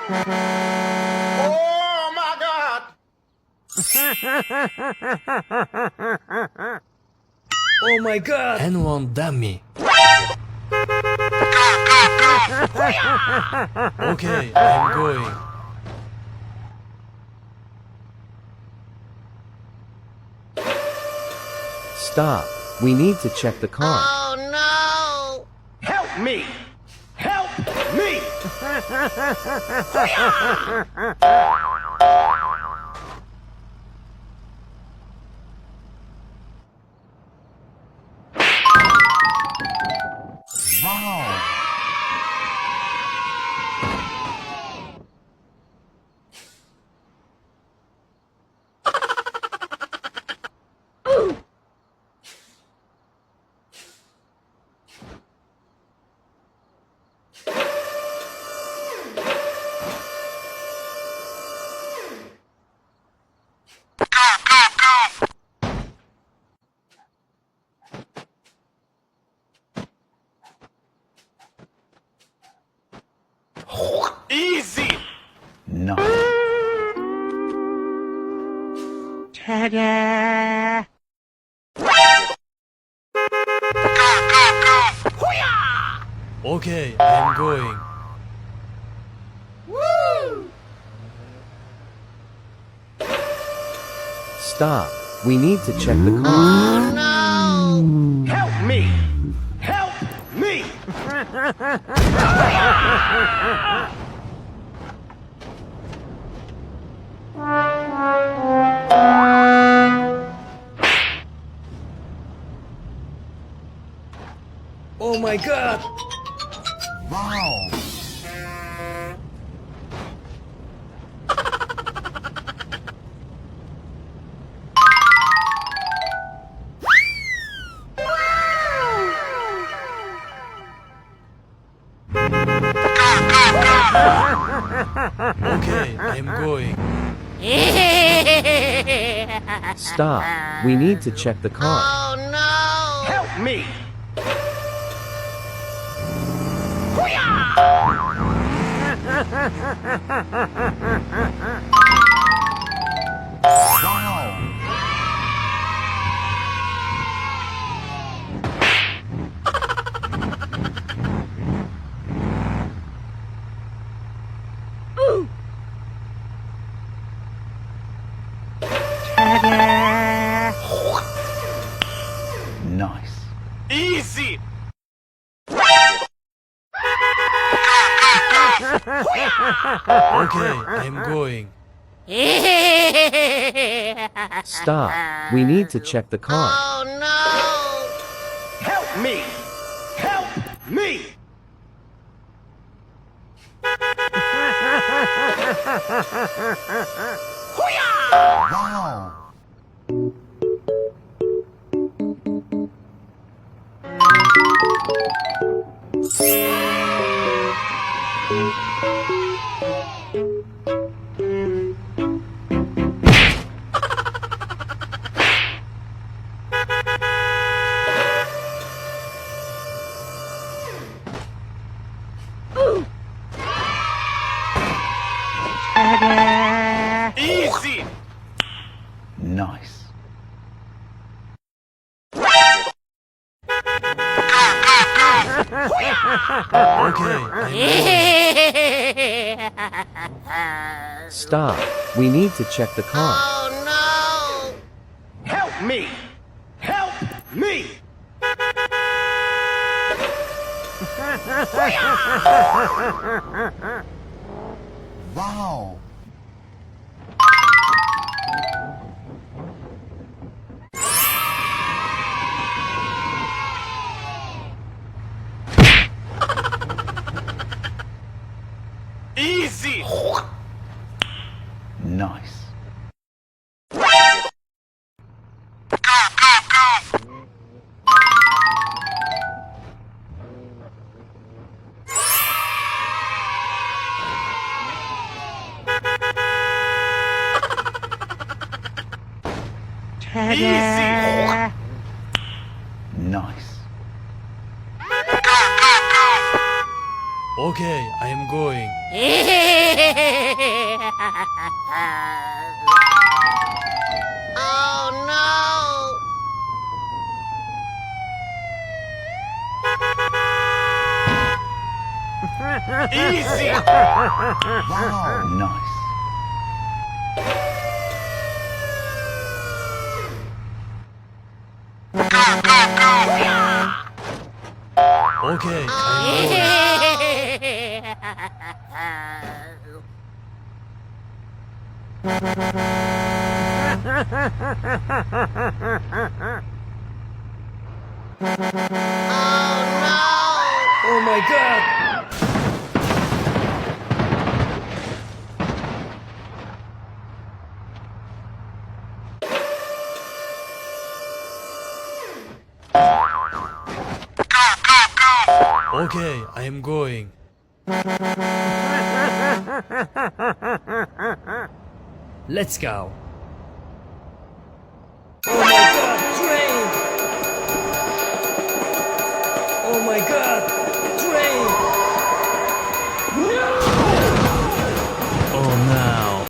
Oh my God! Oh my God! And one dummy. Okay, I'm going. Stop. We need to check the car. Oh no! Help me! Help me! Wow. Easy! No. Ta-da! Okay, I'm going. Woo! Stop. We need to check the car. Oh no! Help me! Help me! Oh my God! Wow. Okay, I'm going. Stop. We need to check the car. Oh no! Help me! Wow. Nice. Easy! Okay, I'm going. Stop. We need to check the car. Oh no! Help me! Help me! Wow. Easy! Nice. Okay, I'm going. Stop. We need to check the car. Oh no! Help me! Help me! Wow. Easy! Nice. Easy! Nice. Okay, I am going. Oh no! Easy! Okay, I am going. Oh my god! Okay, I am going. Let's go.